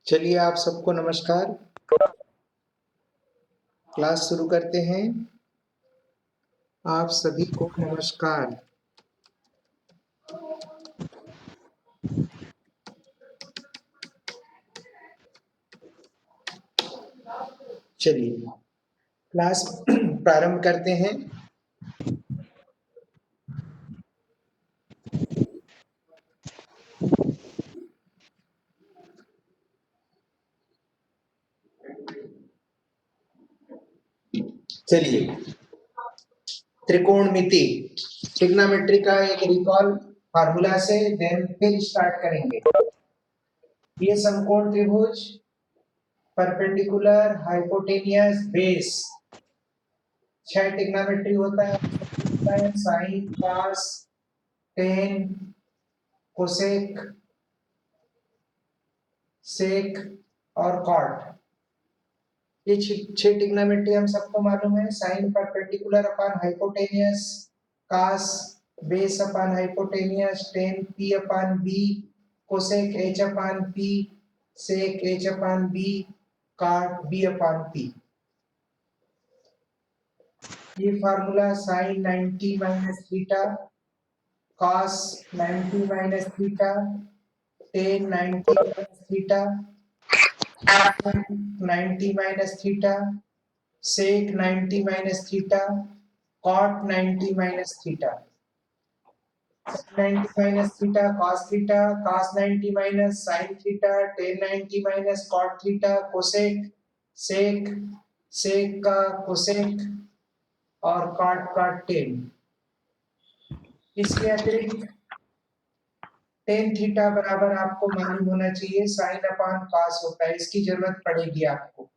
चलिए आप सबको नमस्कार। क्लास शुरू करते हैं। आप सभी को नमस्कार। चलिए क्लास प्रारंभ करते हैं। चलिए त्रिकोणमिति ट्रिग्नोमेट्री का एक रिकॉल फार्मूला से देन फिर स्टार्ट करेंगे। ये समकोण त्रिभुज परपेंडिकुलर हाइपोटेनियस बेस 6 ट्रिग्नोमेट्री होता है sine cos tan cosec sec और कॉट। ये 6 ट्रिग्नोमेट्री हम सबको मालूम है। Sine perpendicular upon hypotenuse, cos base upon hypotenuse, tan P upon B, cosec H upon P, sec H upon B, cot B upon P. ये formula sine 90 minus theta, cos 90 minus theta, tan 90 minus theta, 90 minus theta, sec 90 minus theta, cot 90 minus theta, sin 90 minus theta, cos 90 minus sin theta, tan 90 minus cot theta, cosec, sec का cosec और cot का tan। इसके अतिरिक्त tan theta बराबर आपको मालूम होना चाहिए sin अपॉन cos होता है, इसकी जरूरत पड़ेगी आपको।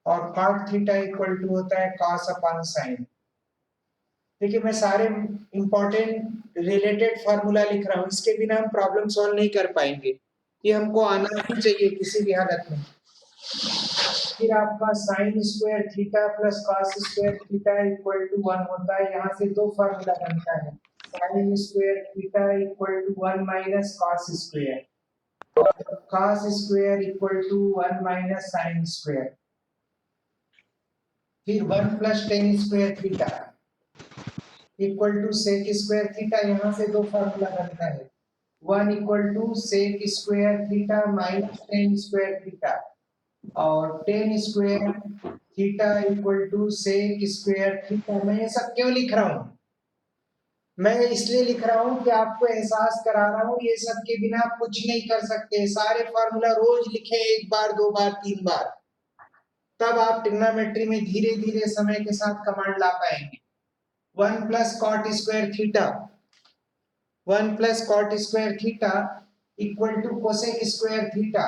और cot थीटा इक्वल टू होता है cos अपॉन sin। देखिए मैं सारे इंपॉर्टेंट रिलेटेड फार्मूला लिख रहा हूँ, इसके बिना हम प्रॉब्लम सॉल्व नहीं कर पाएंगे। ये हमको आना ही चाहिए किसी भी हालत में। फिर आपका sine square theta plus cos square theta equal to 1 होता है। यहाँ से दो फार्मूला बनता है, sine square theta equal to 1 minus cos square, cos square equal to 1 minus sine square. फिर 1 plus tan square theta equal to sec square theta. यहाँ से दो फार्मूला बनता है, 1 equal to sec square theta minus tan square theta, और tan square theta equal to sec square theta. मैं ये सब क्यों लिख रहा हूँ? मैं इसलिए लिख रहा हूँ कि आपको एहसास करा रहा हूँ, ये सब के बिना आप कुछ नहीं कर सकते। सारे फार्मूला रोज लिखे, एक बार, दो बार, तीन बार, तब आप ट्रिग्नोमेट्री में धीरे धीरे समय के साथ कमांड ला पाएंगे। 1 plus cot square theta, 1 plus cot square theta equal to cosec square theta.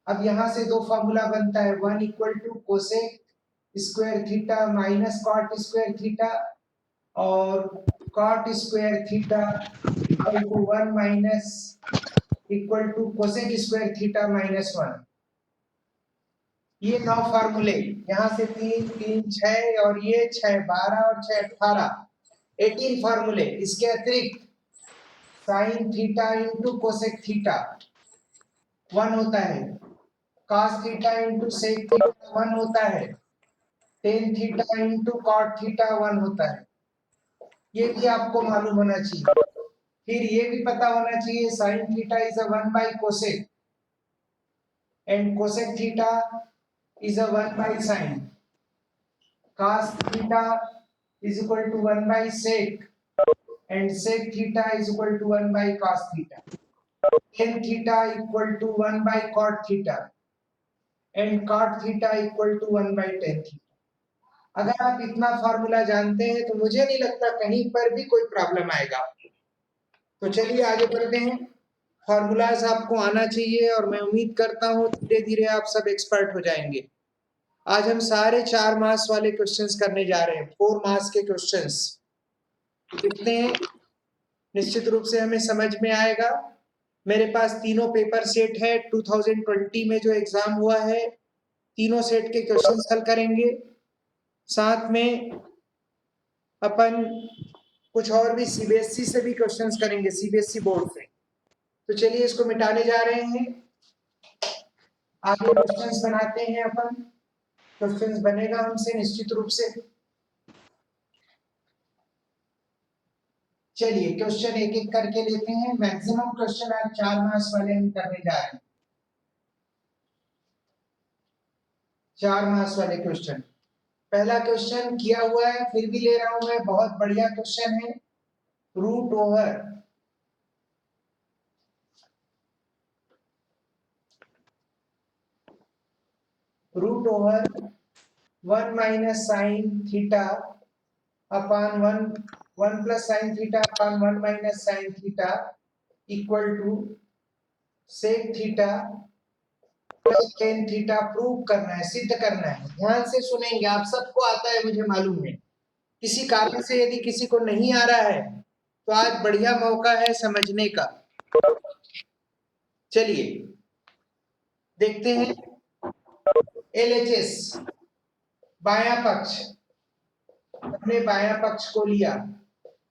अब यहाँ से दो फार्मूला बनता है, 1 equal to cosec square theta minus cot square theta, और cot square theta equal to 1 minus equal to cosec square theta minus 1। ये 9 फार्मूले, यहाँ से 3 3 6 और ये 6 12 और 6 18, 18 फार्मूले। इसके अतिरिक्त sine theta into cosec theta 1 होता है, cos theta into sec theta 1 होता है, tan theta into cot theta 1 होता है। ये भी आपको मालूम होना चाहिए। फिर ये भी पता होना चाहिए sine theta is a 1 by cosec and cosec theta is a 1 by sin, cos theta is equal to 1 by sec, and sec theta is equal to 1 by cos theta, tan theta equal to 1 by cot theta, and cot theta equal to 1 by tan theta। अगर आप इतना formula जानते हैं तो मुझे नहीं लगता कहीं पर भी कोई प्रॉब्लम आएगा। तो चलिए आगे बढ़ते हैं। फार्मूलाज आपको आना चाहिए और मैं उम्मीद करता हूँ धीरे धीरे आप सब एक्सपर्ट हो जाएंगे। आज हम सारे 4 मार्क्स वाले क्वेश्चंस करने जा रहे हैं। 4 मार्क्स के क्वेश्चंस कितने हैं निश्चित रूप से हमें समझ में आएगा। मेरे पास तीनों पेपर सेट है, 2020 में जो एग्जाम हुआ है तीनों सेट के क्वेश्चंस हल करेंगे। साथ में अपन कुछ और भी सीबीएसई से भी क्वेश्चंस करेंगे, सीबीएसई बोर्ड से। तो चलिए इसको मिटाने जा रहे हैं। आगे क्वेश्चंस बनाते हैं अपन। क्वेश्चंस बनेगा हमसे निश्चित रूप से। चलिए क्वेश्चन एक एक करके लेते हैं। मैक्सिमम क्वेश्चन आज 4 मार्क्स वाले हम करने जा रहे हैं। 4 मार्क्स वाले क्वेश्चन। पहला क्वेश्चन किया हुआ है, फिर भी ले रहा हूं मैं, बहुत बढ़िया क्वेश्चन है। Root over one minus sine theta upon one plus sine theta upon one minus sine theta equal to sec theta plus tan theta prove करना है, सिद्ध करना है। ध्यान से सुनेंगे, आप सबको आता है मुझे मालूम है। किसी कारण से यदि किसी को नहीं आ रहा है तो आज बढ़िया मौका है समझने का। चलिए देखते हैं। LHS बायां पक्ष, हमने बायां पक्ष को लिया,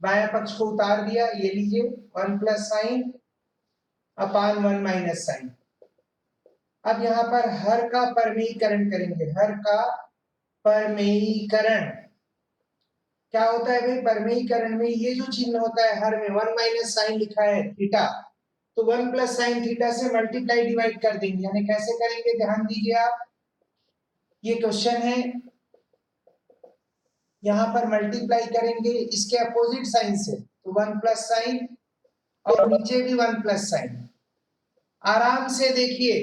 बायां पक्ष को उतार दिया, ये लीजिए one plus sine upon one minus sine. अब यहाँ पर हर का परमेयीकरण करेंगे। हर का परमेयीकरण क्या होता है भाई? परमेयीकरण में ये जो चिन्ह होता है हर में, वन माइनस साइन लिखा है थीटा, तो वन प्लस साइन थीटा से मल्टीप्लाई डिवाइड कर देंगे। यानी कैसे करेंगे, ध्यान दीजिए आप। ये क्वेश्चन है, यहाँ पर मल्टीप्लाई करेंगे इसके अपोजिट साइन से, तो वन प्लस साइन और नीचे भी वन प्लस साइन। आराम से देखिए,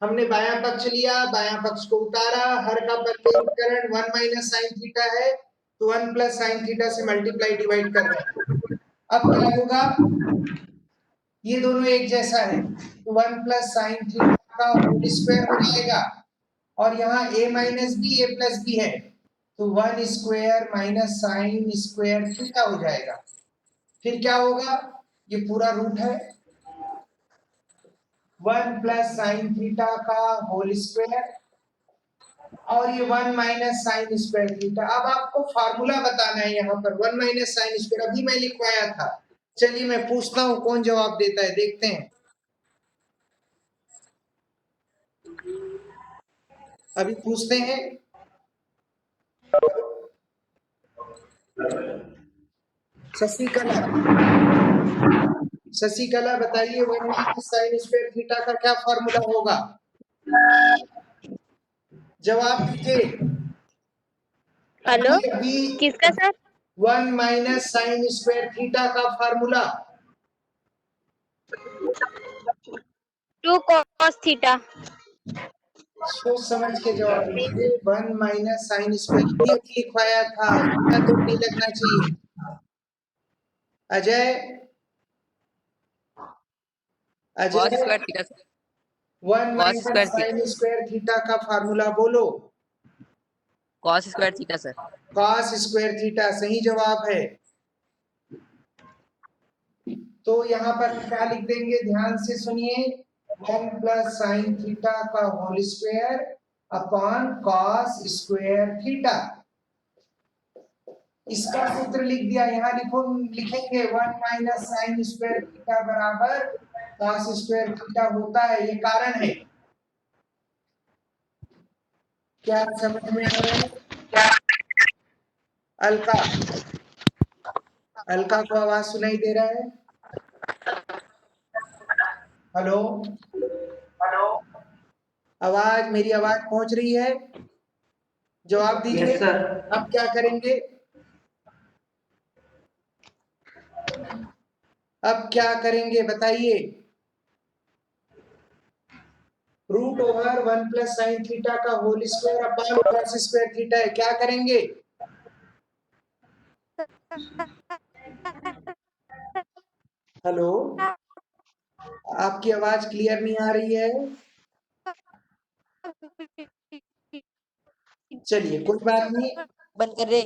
हमने बायां पक्ष लिया, बायां पक्ष को उतारा, हर का परमेयीकरण वन माइनस साइन थीटा है, तो वन प्लस साइन थीटा से मल्टीप्लाई डिवाइड कर रहे हैं। अब क्या होगा, ये दोनों एक जैसा है, तो वन प्लस साइन थीटा का होल स्क्वायर हो जाएगा, और यहाँ a minus B A plus B है, तो one square minus sine square theta हो जाएगा। फिर क्या होगा, ये पूरा रूट है, वन प्लस साइन थीटा का होल स्क्वायर, और ये one minus sine square theta. अब आपको फार्मूला बताना है यहाँ पर, वन माइनस साइन स्क्वायर अभी मैं लिखवाया था। चलिए मैं पूछता हूँ कौन जवाब देता है, देखते हैं। अभी पूछते हैं। शशिकला, शशिकला बताइए one minus sine square theta का क्या फॉर्मूला होगा? जवाब दीजिए। हेलो, अभी किसका sir? One minus sine square theta का फार्मूला 2 cos थीटा। सोच समझ के जवाब दीजिए। वन माइनस साइन स्क्वायर भी अभी लिखवाया था, इतना दूर नहीं लगना चाहिए। Ajay, cos Ajay square theta sir. One cos minus square theta sine square theta का फार्मूला बोलो। cos square theta sir. Cos square theta सही जवाब है। तो यहाँ पर क्या लिख देंगे, ध्यान से सुनिए, वन प्लस साइन थीटा का whole square upon cos square theta. इसका सूत्र लिख दिया, यहाँ लिखो, लिखेंगे one minus sine square theta बराबर कॉस स्क्वायर थीटा होता है, ये कारण है। क्या समझ में आ रहा है? अलका, अलका को आवाज सुनाई दे रहा है? हेलो, हेलो, आवाज, मेरी आवाज पहुंच रही है? जवाब दीजिए। Yes sir. अब क्या करेंगे, अब क्या करेंगे बताइए? Root over one plus sine theta का whole square upon cos square theta है, क्या करेंगे? हेलो, आपकी आवाज क्लियर नहीं आ रही है। चलिए कोई बात नहीं, बंद कर दे।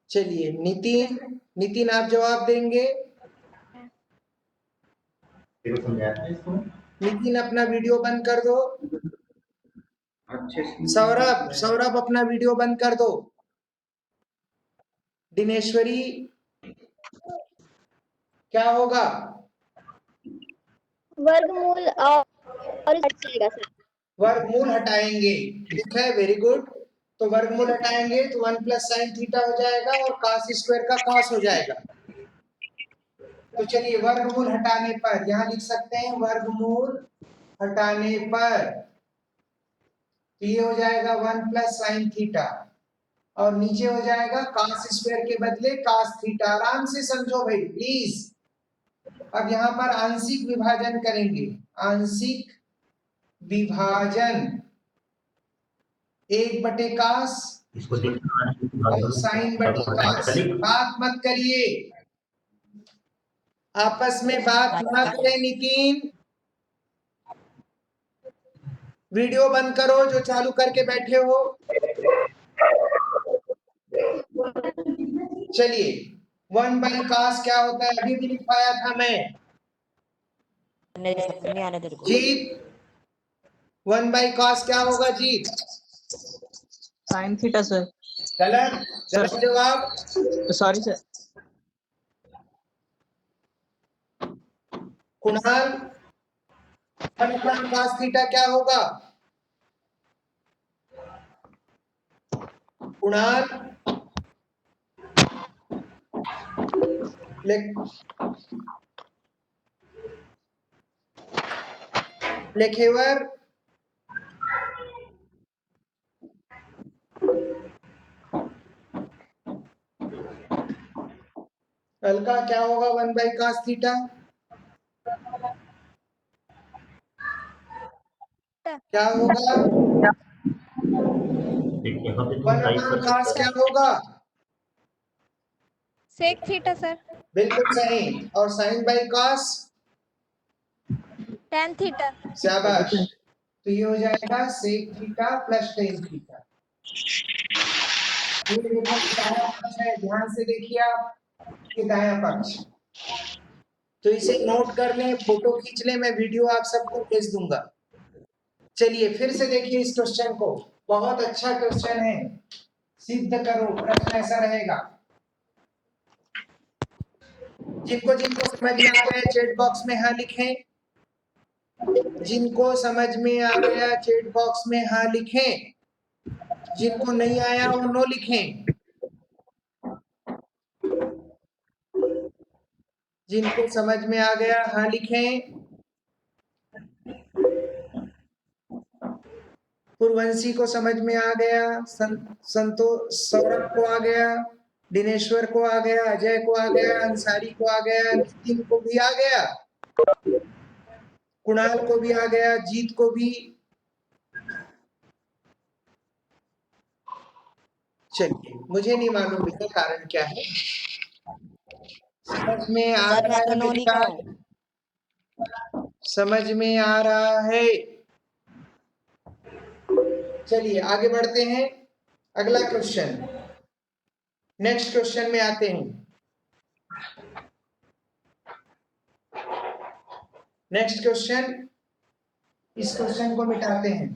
चलिए नितिन, नितिन आप जवाब देंगे? नितिन अपना वीडियो बंद कर दो। सौरभ, सौरभ अपना वीडियो बंद कर दो। दिनेश्वरी, क्या होगा? वर्गमूल और जाएगा सर। वर्गमूल हटाएंगे, ठीक है, वेरी गुड। तो वर्गमूल हटाएंगे तो 1 प्लस साइन थीटा हो जाएगा और cos स्क्वायर का cos हो जाएगा। तो चलिए वर्गमूल हटाने पर यहाँ लिख सकते हैं, वर्गमूल हटाने पर तो ये हो जाएगा 1 प्लस साइन थीटा और नीचे हो जाएगा cos स्क्वायर के बदले cos थीटा। आराम से समझो भाई प्लीज। अब यहाँ पर आंशिक विभाजन करेंगे, आंशिक विभाजन 1/cos और sin/cos। बात मत करिए, आपस में बात ना करें। नितिन वीडियो बंद करो जो चालू करके बैठे हो। चलिए 1/cos क्या होता है, अभी भी लिखवाया था मैं। नहीं आने तेरे को। जीत 1/cos क्या होगा जीत? Sine theta sir. गलत, गलत जवाब। Sorry sir. Kunal 1/cos theta क्या होगा? कुणाल लेखेवर अलका क्या होगा 1/cos थीटा? क्या होगा? 1/cos क्या होगा? Sec theta sir. बिल्कुल सही। और sin/cos tan थीटा। शाबाश। तो ये हो जाएगा sec theta plus tan theta. ये देखो दायां पक्ष है, ध्यान से देखिए आप, ये दायां पक्ष। तो इसे नोट कर लें, फोटो खींच लें, मैं वीडियो आप सबको भेज दूंगा। चलिए फिर से देखिए इस क्वेश्चन को, बहुत अच्छा क्वेश्चन है। सिद्ध करो, प्रश्न ऐसा रहेगा। जिनको जिनको समझ में आ गया चैट बॉक्स में हाँ लिखें। जिनको समझ में आ गया चैट बॉक्स में हाँ लिखें, जिनको नहीं आया वो नो लिखें। जिनको समझ में आ गया हाँ लिखें। पूर्वंशी को समझ में आ गया, संतोष सौरभ को आ गया, दिनेश्वर को आ गया, अजय को आ गया, अंसारी को आ गया, नितिन को भी आ गया, कुणाल को भी आ गया, जीत को भी। चलिए मुझे नहीं मालूम इसका कारण क्या है। समझ में आ सर रहा मैं तो है नो मेरी लिखा बात? हूँ। समझ में आ रहा है? चलिए आगे बढ़ते हैं, अगला क्वेश्चन, नेक्स्ट क्वेश्चन में आते हैं। नेक्स्ट क्वेश्चन, इस क्वेश्चन को मिटाते हैं।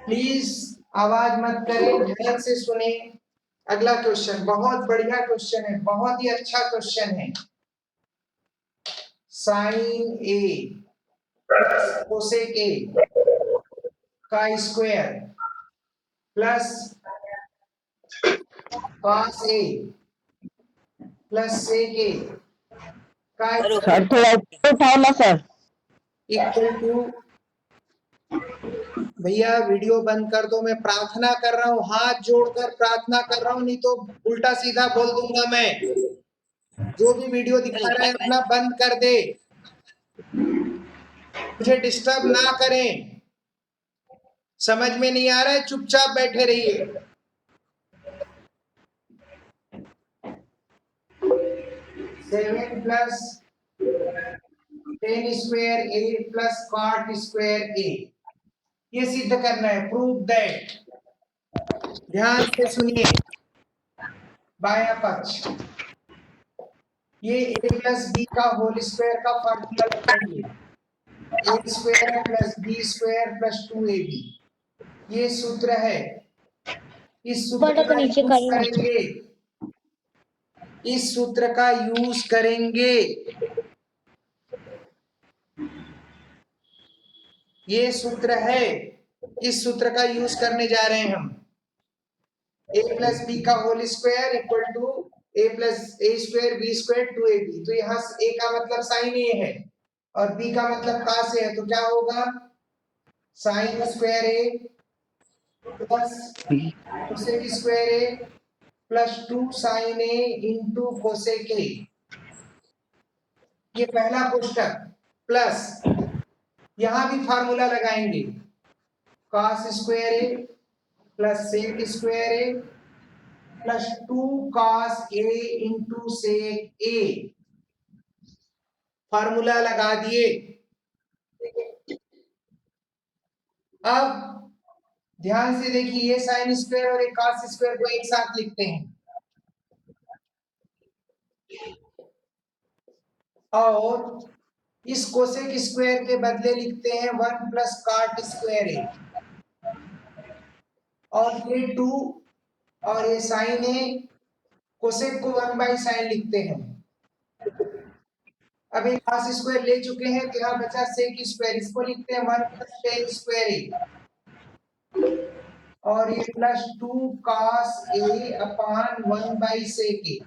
प्लीज आवाज मत करें, ध्यान से सुने। अगला क्वेश्चन बहुत बढ़िया क्वेश्चन है, बहुत ही अच्छा क्वेश्चन है। Sine A plus cosec A का square plus cos A plus sec A का सर थोड़ा ऊपर उठाओ ना सर। Equal to. भैया वीडियो बंद कर दो, मैं प्रार्थना कर रहा हूँ, हाथ जोड़कर प्रार्थना कर रहा हूँ, नहीं तो उल्टा सीधा बोल दूंगा मैं। जो भी वीडियो दिखा रहा है अपना बंद कर दे, मुझे डिस्टर्ब ना करें। समझ में नहीं आ रहा है चुपचाप बैठे रहिए। Seven plus tan square A plus cot square ए, ये सिद्ध करना है, प्रूव दैट। ध्यान से सुनिए, बायां पक्ष, ये a प्लस बी का होल स्क्वायर का फॉर्मूला लगाएंगे। A square plus B square plus 2ab, ये सूत्र है। इस सूत्र का यूज करेंगे, इस सूत्र का यूज करेंगे। ये सूत्र है, इस सूत्र का यूज करने जा रहे हैं हम। a प्लस बी का whole square equal to a plus A square B square 2ab। तो यहाँ a का मतलब साइन a है और b का मतलब cos a है, तो क्या होगा sine square a plus cosec square a plus 2 sine a into cosec a। ये पहला कोष्टक प्लस यहां भी फार्मूला लगाएंगे, cos square a plus sec square a plus 2 cos a into sec a। Formula लगा दिए। अब ध्यान से देखिए, ये साइन स्क्वायर और एक cos स्क्वायर को एक साथ लिखते हैं और इस कोसेक स्क्वायर के बदले लिखते हैं 1 प्लस कॉट स्क्वायर a, और ये 2 और ये साइन a, कोसेक को 1 बाई साइन लिखते हैं। अब एक cos स्क्वायर ले चुके हैं तो यहाँ बचा सेक स्क्वायर, इसको लिखते हैं 1 प्लस टेन स्क्वायर a, और ये plus 2 cos a upon 1 by sec a।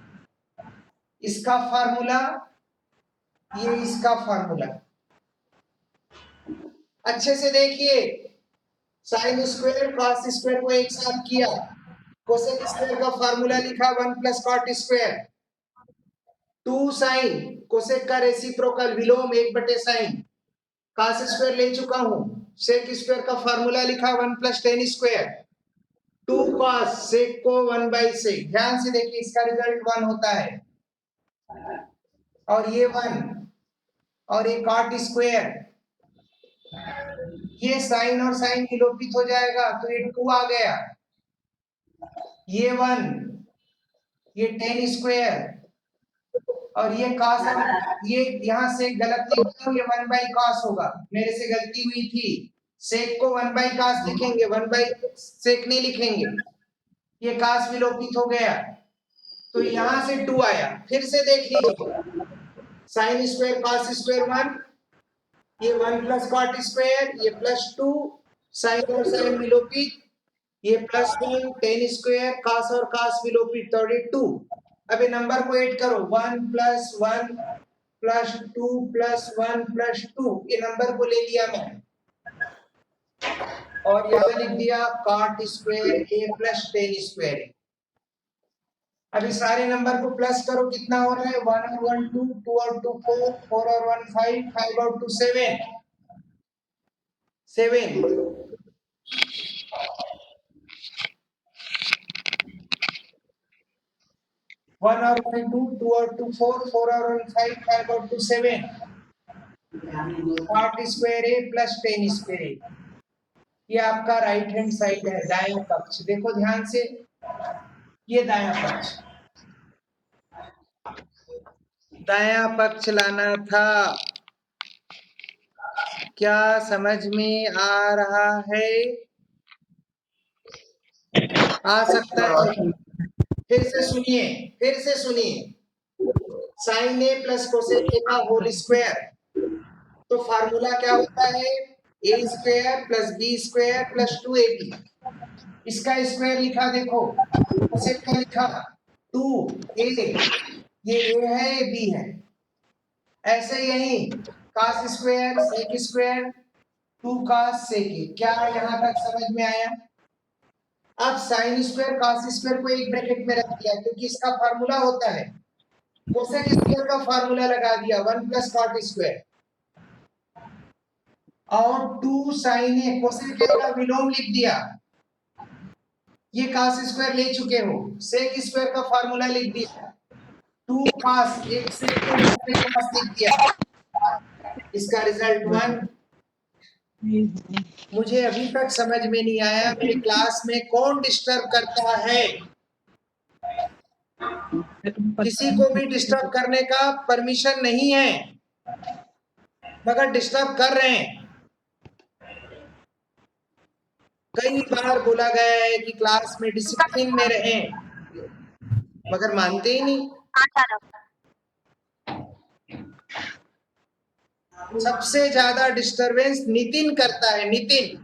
इसका फार्मूला, ये इसका फार्मूला। अच्छे से देखिए, साइन स्क्वायर cos स्क्वायर को एक साथ किया, कोसेक स्क्वायर का फार्मूला लिखा 1 plus cot square, 2 sine cosec का रेसिप्रोकल विलोम 1 साइन, cos स्क्वायर ले चुका हूं, सेक स्क्वायर का फार्मूला लिखा 1 plus tan square, 2 cos sec को 1 बाई सेक। ध्यान से देखिए, इसका रिजल्ट 1 होता है और ये 1 और ये कॉट स्क्वायर, ये साइन और साइन विलोपित हो जाएगा तो ये 2 आ गया, ये 1, ये टेन स्क्वायर और ये cos, ये यहाँ से गलत लिख रहा हूं, ये 1 बाई cos होगा, मेरे से गलती हुई थी, सेक को 1 बाई cos लिखेंगे, 1 बाई सेक नहीं लिखेंगे, ये cos विलोपित हो गया तो यहाँ से 2 आया। फिर से देख लीजिए, साइन स्क्वायर cos स्क्वायर 1, ये 1 प्लस कॉट स्क्वायर, ये प्लस 2 साइन और साइन विलोपित, ये प्लस 1 टेन स्क्वायर cos और cos विलोपित, तो ये 2। अब ये नंबर को ऐड करो, 1 प्लस 1 प्लस 2 प्लस 1 प्लस 2, ये नंबर को ले लिया मैं और यहाँ लिख दिया cot square a plus tan square a। अभी सारे नंबर को प्लस करो, कितना हो रहा है 1 और 1 2, 2 और 2 4, 4 और 1 5, 5 और 2 7, 7। 1 और 1 2, 2 और 2 4, 4 और 1 5, 5 और 2 7, cot square a plus tan square a। ये आपका राइट हैंड साइड है, दायां पक्ष। देखो ध्यान से, ये दायां पक्ष, दायां पक्ष लाना था। क्या समझ में आ रहा है? आ सकता है। फिर से सुनिए, फिर से सुनिए, sine A plus cosec A का होल स्क्वायर, तो फार्मूला क्या होता है A square plus B square plus 2ab। इसका स्क्वायर लिखा, देखो कोसेक का लिखा 2a, ये a है ये b है। ऐसे यही cos square sec square 2 cos sec a। क्या यहाँ तक समझ में आया? अब साइन स्क्वायर cos स्क्वायर को एक ब्रैकेट में रख दिया क्योंकि इसका फार्मूला होता है, कोसेक स्क्वायर का फार्मूला लगा दिया 1 प्लस कॉट स्क्वायर और 2 साइन ए, कोसेक का विलोम लिख दिया, ये cos स्क्वायर ले चुके हो, सेक स्क्वायर का फार्मूला लिख दिया, 2 cos, एक सेक को दूसरे के पास लिख दिया, इसका रिजल्ट 1। मुझे अभी तक समझ में नहीं आया मेरी क्लास में कौन डिस्टर्ब करता है। किसी को भी डिस्टर्ब करने का परमिशन नहीं है। मगर डिस्टर्ब कर रहे हैं। कई बार बोला गया है कि क्लास में डिसिप्लिन में रहें, मगर मानते ही नहीं। सबसे ज्यादा डिस्टरबेंस नितिन करता है, नितिन।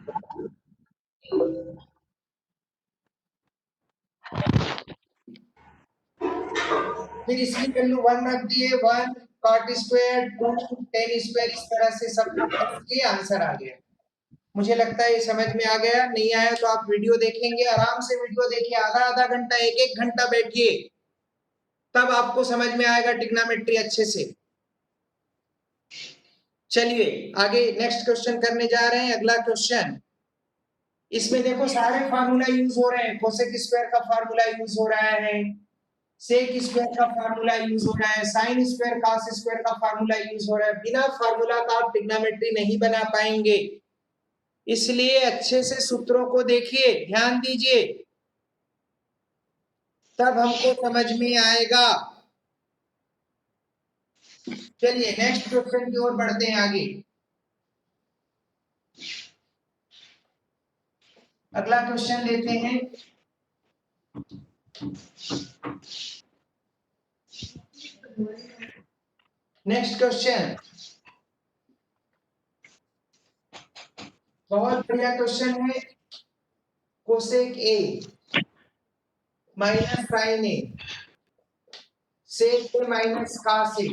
फिर इसकी वैल्यू 1 रख दिए, 1 cot स्क्वायर 2 tan स्क्वायर, इस तरह से सब ये आंसर आ गया। मुझे लगता है ये समझ में आ गया। नहीं आया तो आप वीडियो देखेंगे, आराम से वीडियो देखिए, आधा आधा घंटा, एक एक घंटा बैठिए, तब आपको समझ में आएगा ट्रिग्नोमेट्री अच्छे से। चलिए आगे नेक्स्ट क्वेश्चन करने जा रहे हैं। अगला क्वेश्चन, इसमें देखो सारे फार्मूला यूज हो रहे हैं। कोसेक स्क्वायर का फार्मूला यूज हो रहा है, सेक स्क्वायर का फार्मूला यूज हो रहा है, साइन स्क्वायर कॉस स्क्वायर का फार्मूला यूज हो रहा है। बिना फार्मूला का आप ट्रिग्नोमेट्री नहीं बना पाएंगे, इसलिए अच्छे से सूत्रों को देखिए, ध्यान दीजिए, तब हमको समझ में आएगा। चलिए नेक्स्ट क्वेश्चन की ओर बढ़ते हैं आगे। अगला क्वेश्चन लेते हैं। नेक्स्ट क्वेश्चन बहुत बढ़िया क्वेश्चन है। Cosec A minus sine A, sec A minus cos A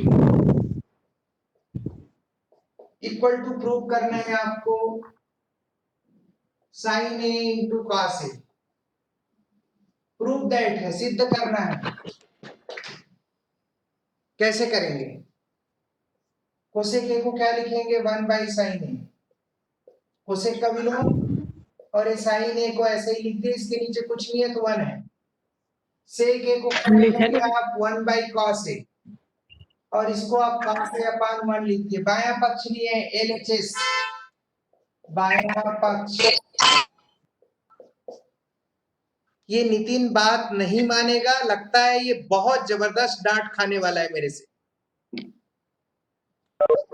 equal to prove करना है आपको sine A into cos A. Prove that है, सिद्ध करना है। कैसे करेंगे? कोसेक ए को क्या लिखेंगे? 1 बाई साइन ए, कोसेक का विलोम, और ये साइन ए को ऐसे ही लिखते, इसके नीचे कुछ नहीं है तो 1 है। सेक ए को लिखेंगे आप 1 बाई कॉस ए, और इसको आप कॉस ए अपान 1 लिखिए। बायां पक्ष लिए LHS, बायां पक्ष। ये नितिन बात नहीं मानेगा, लगता है ये बहुत जबरदस्त डांट खाने वाला है मेरे से।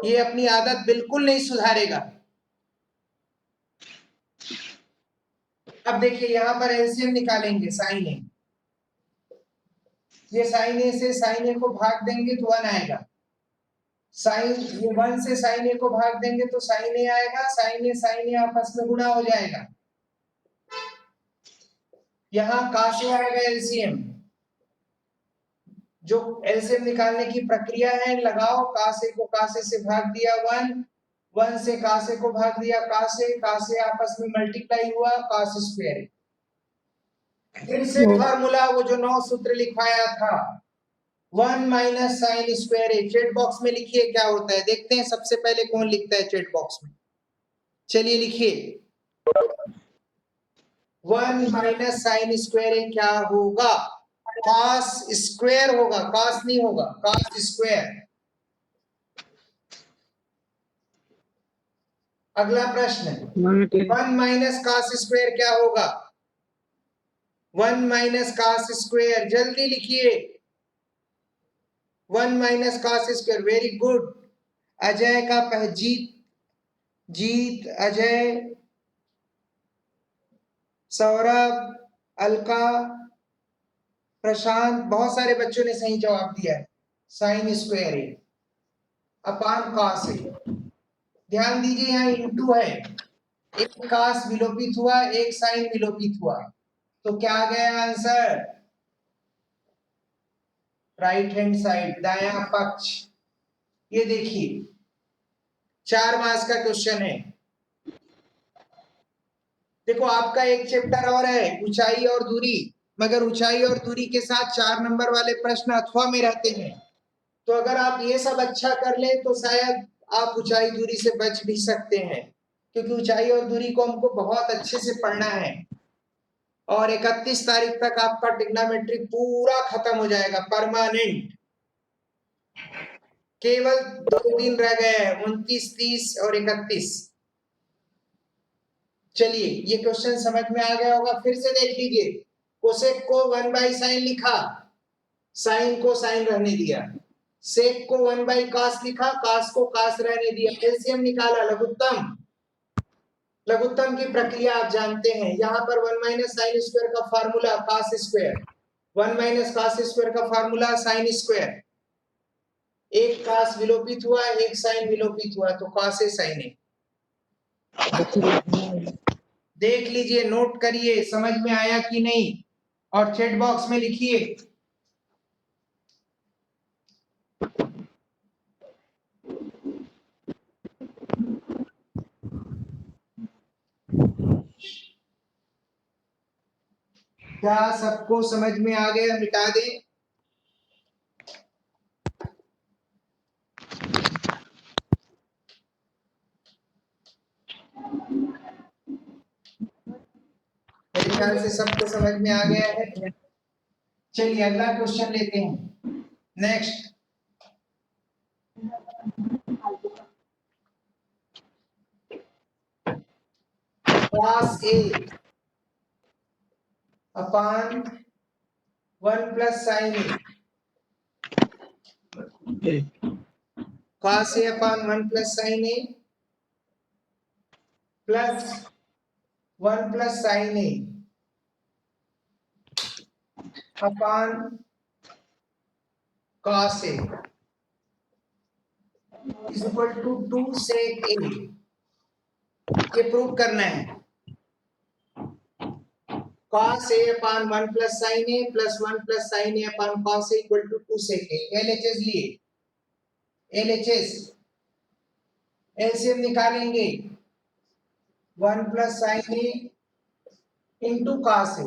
ये अपनी आदत बिल्कुल नहीं सुधारेगा। अब देखिए यहां पर एलसीएम निकालेंगे साइन ए, ये साइन ए से साइन ए को भाग देंगे तो 1 आएगा। साइन ये 1 से साइन ए को भाग देंगे तो साइन ए आएगा, साइन ए आपस में गुणा हो जाएगा। यहाँ काश आएगा एलसीएम, जो एलसीएम निकालने की प्रक्रिया है लगाओ। कासे को कासे से भाग दिया 1, 1 से कासे को भाग दिया कासे, कासे आपस में मल्टीप्लाई हुआ कास स्क्वायर। फिर से फार्मूला वो जो 9 सूत्र लिखवाया था, 1 माइनस साइन स्क्वायर ए। चैट बॉक्स में लिखिए क्या होता है, देखते हैं सबसे पहले कौन लिखता है चैट बॉक्स में। चलिए लिखिए 1 माइनस साइन स्क्वायर ए क्या होगा? कॉस स्क्वायर होगा, कॉस नहीं होगा, कॉस स्क्वायर। अगला प्रश्न, 1 माइनस कॉस स्क्वायर क्या होगा? 1 माइनस कॉस स्क्वायर, जल्दी लिखिए 1 minus cos square. Very good. Ajay का जीत, अजय, सौरभ, अलका, प्रशांत, बहुत सारे बच्चों ने सही जवाब दिया है। Sine square A upon cos A. ध्यान दीजिए यहाँ इंटू है, एक कॉस विलोपित हुआ, एक साइन विलोपित हुआ, तो क्या आ गया आंसर? राइट हैंड साइड, दायां पक्ष। ये देखिए 4 मार्क्स का क्वेश्चन है। देखो आपका एक चैप्टर और है ऊंचाई और दूरी, मगर ऊंचाई और दूरी के साथ 4 नंबर वाले प्रश्न अथवा में रहते हैं। तो अगर आप ये सब अच्छा कर ले तो शायद आप ऊंचाई दूरी से बच भी सकते हैं, क्योंकि ऊंचाई और दूरी को हमको बहुत अच्छे से पढ़ना है। और 31 तारीख तक आपका ट्रिग्नोमेट्री पूरा खत्म हो जाएगा, परमानेंट। केवल 2 दिन रह गए हैं, 29, 30 और 31। चलिए ये क्वेश्चन समझ में आ गया होगा, फिर से देख लीजिए। कोसेक को 1 बाई साइन लिखा, साइन को साइन रहने दिया, सेक को 1 बाई कास लिखा, कास को कास रहने दिया, एलसीएम निकाला, लघुत्तम। लघुत्तम की प्रक्रिया आप जानते हैं। यहाँ पर 1 माइनस साइन स्क्वायर का formula cos square, 1 minus cos square का फार्मूला साइन स्क्वायर। एक कास विलोपित हुआ, एक साइन विलोपित हुआ, तो कास ए साइन ए। देख लीजिए, नोट करिए, समझ में आया कि नहीं, और चैट बॉक्स में लिखिए। क्या सबको समझ में आ गया? मिटा दें। मेरे ख्याल से सबको समझ में आ गया है। चलिए अगला क्वेश्चन लेते हैं। Next, cos A upon 1 plus sine A. cos A upon 1 plus sine A plus 1 plus sine A upon cos A is equal to 2 sec A। ये प्रूव करना है। cos A upon 1 plus sine A plus 1 plus sine A upon cos A equal to 2 sec A। LHS लिए, LHS LCM निकालेंगे, 1 plus sine A into cos A।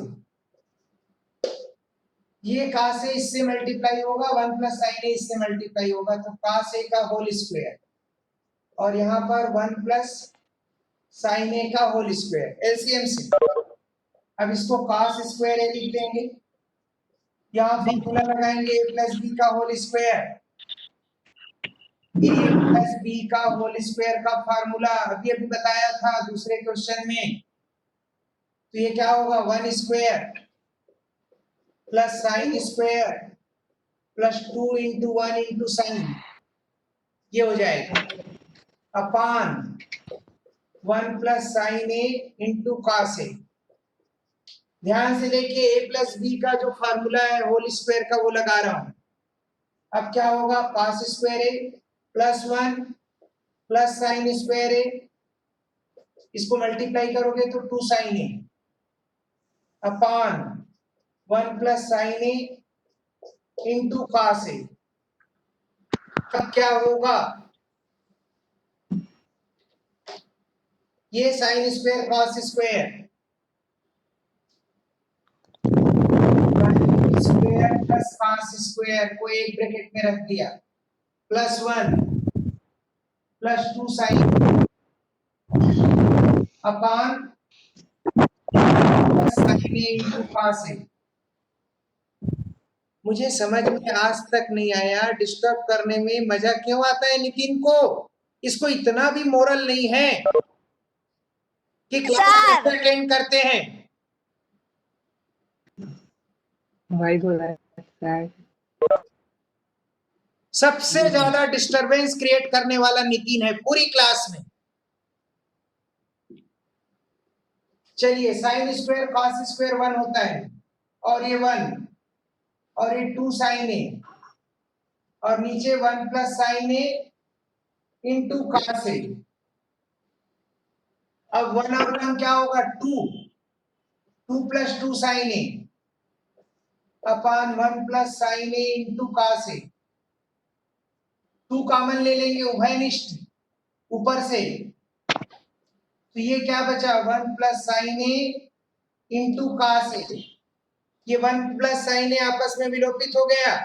ये cos A इससे multiply होगा, 1 plus sine ए इससे multiply होगा, तो cos A का whole square, और यहाँ पर 1 प्लस साइन ए का होल स्क्वायर, एलसीएम से। अब इसको cos स्क्वायर ए लिख देंगे, यहाँ फॉर्मूला लगाएंगे a प्लस बी का whole square. a plus B का होल स्क्वायर का फार्मूला अभी अभी बताया था दूसरे क्वेश्चन में। तो ये क्या होगा, 1 square plus sine square plus 2 into 1 into sine, ये हो जाएगा, upon 1 plus sine A into cos A। ध्यान से देखिए, a प्लस बी का जो फार्मूला है होल स्क्वायर का, वो लगा रहा हूं। अब क्या होगा, cos square A plus 1 plus sine square A, इसको मल्टीप्लाई करोगे तो 2 sine A upon 1 plus sine A into cos A। अब क्या होगा, ये sine square cos square, square plus cos square को एक ब्रैकेट में रख दिया, plus 1 plus 2 sine upon sine A into cos A। मुझे समझ में आज तक नहीं आया, डिस्टर्ब करने में मजा क्यों आता है नितिन को? इसको इतना भी मोरल नहीं है कि क्लास अटेंड करते हैं। भाई बोला है। सबसे ज्यादा डिस्टरबेंस क्रिएट करने वाला नितिन है पूरी क्लास में। चलिए, साइन स्क्वायर cos स्क्वायर 1 होता है, और ये 1 और ये 2 साइन ए, और नीचे 1 plus sine A into cos A। अब 1 और 1 क्या होगा, 2 plus 2 sine A upon 1 plus sine A into cos A। 2 common ले लेंगे उभयनिष्ठ ऊपर से, तो ये क्या बचा, 1 plus sine A into cos A। ये 1 प्लस साइन ए आपस में विलोपित हो गया,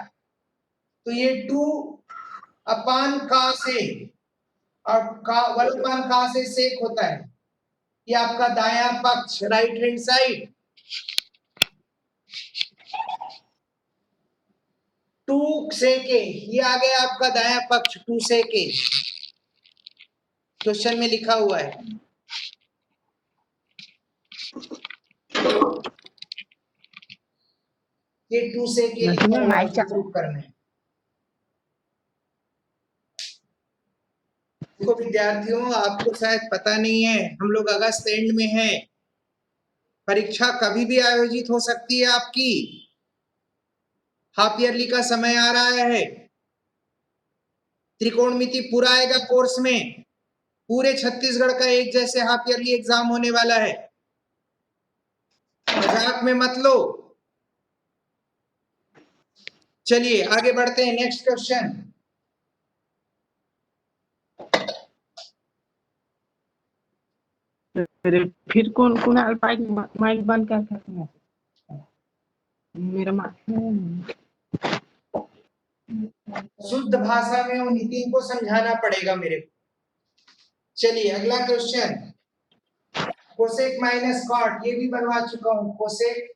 तो ये 2 अपॉन cos A, और 1 अपॉन cos A सेक होता है। ये आपका दायां पक्ष, right hand side, 2 sec A, ये आ गया आपका दायां पक्ष, 2 सेक A, क्वेश्चन में लिखा हुआ है। ये 2 सेक A प्रूव करना है। विद्यार्थियों, आपको शायद पता नहीं है, हम लोग अगस्त एंड में हैं। परीक्षा कभी भी आयोजित हो सकती है आपकी। हाफ ईयरली का समय आ रहा है। त्रिकोणमिति पूरा आएगा कोर्स में। पूरे छत्तीसगढ़ का एक जैसे हाफ ईयरली एग्जाम होने वाला है। मजाक में मत लो। चलिए आगे बढ़ते हैं। Next question. अरे फिर कौन कुणाल माइक माइक बंद कर सकते हैं? मेरा माइक शुद्ध भाषा में वो नितिन को समझाना पड़ेगा मेरे को। चलिए अगला क्वेश्चन। कोसेक माइनस कॉट, ये भी बनवा चुका हूं। Cosec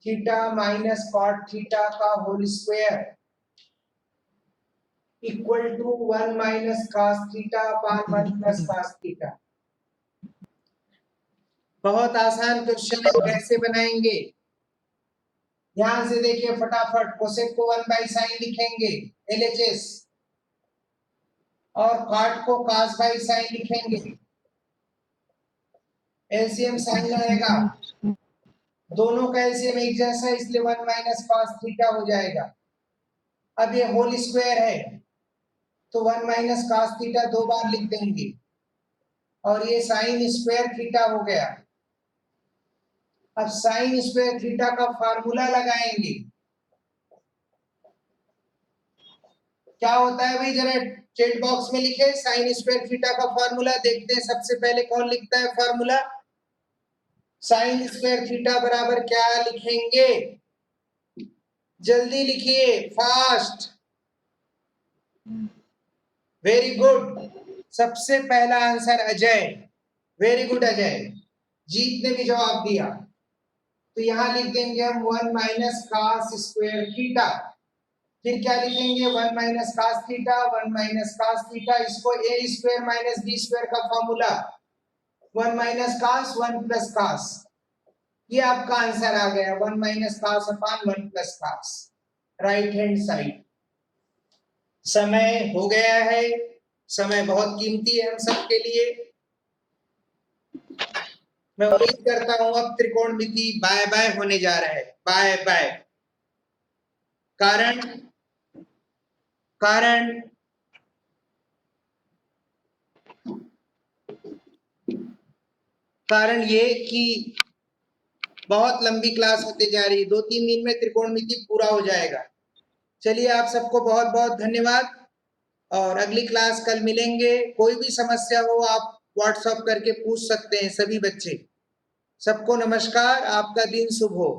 theta minus cot theta का whole square equal to 1 minus cos theta upon 1 plus cos theta. बहुत आसान क्वेश्चन है, कैसे बनाएंगे? ध्यान से देखिए फटाफट। कोसेक को 1 बाई साइन लिखेंगे LHS, और कॉट को cos बाई साइन लिखेंगे। एलसीएम साइन आएगा, दोनों का एलसीएम एक जैसा, इसलिए 1 माइनस cos थीटा हो जाएगा। अब ये होल स्क्वायर है तो 1 माइनस cos थीटा 2 बार लिख देंगे, और ये साइन स्क्वायर थीटा हो गया। अब साइन स्क्वायर थीटा का फार्मूला लगाएंगे। क्या होता है भाई, जरा चैट बॉक्स में लिखे साइन स्क्वायर थीटा का फार्मूला। देखते हैं सबसे पहले कौन लिखता है फार्मूला। साइन स्क्वायर थीटा बराबर क्या लिखेंगे? जल्दी लिखिए, फास्ट। Very good. सबसे पहला answer Ajay. Very good Ajay, Jeet ने भी जवाब दिया। तो यहां लिख देंगे हम 1 माइनस cos स्क्वायर थीटा। फिर क्या लिखेंगे? 1 minus cos theta, 1 minus cos theta. इसको a square minus b square का formula, 1 minus cos 1 plus cos। ये आपका आंसर आ गया, 1 minus cos upon 1 plus cos, right hand side. समय हो गया है। समय बहुत कीमती है हम सबके लिए। मैं उम्मीद करता हूं अब त्रिकोणमिति बाय बाय होने जा रहा है। Bye bye. कारण कारण कारण ये कि बहुत लंबी क्लास होते जा रही है। 2-3 दिन में त्रिकोणमिति पूरा हो जाएगा। चलिए आप सबको बहुत बहुत धन्यवाद, और अगली क्लास कल मिलेंगे। कोई भी समस्या हो आप व्हाट्सएप करके पूछ सकते हैं सभी बच्चे। सबको नमस्कार, आपका दिन शुभ हो।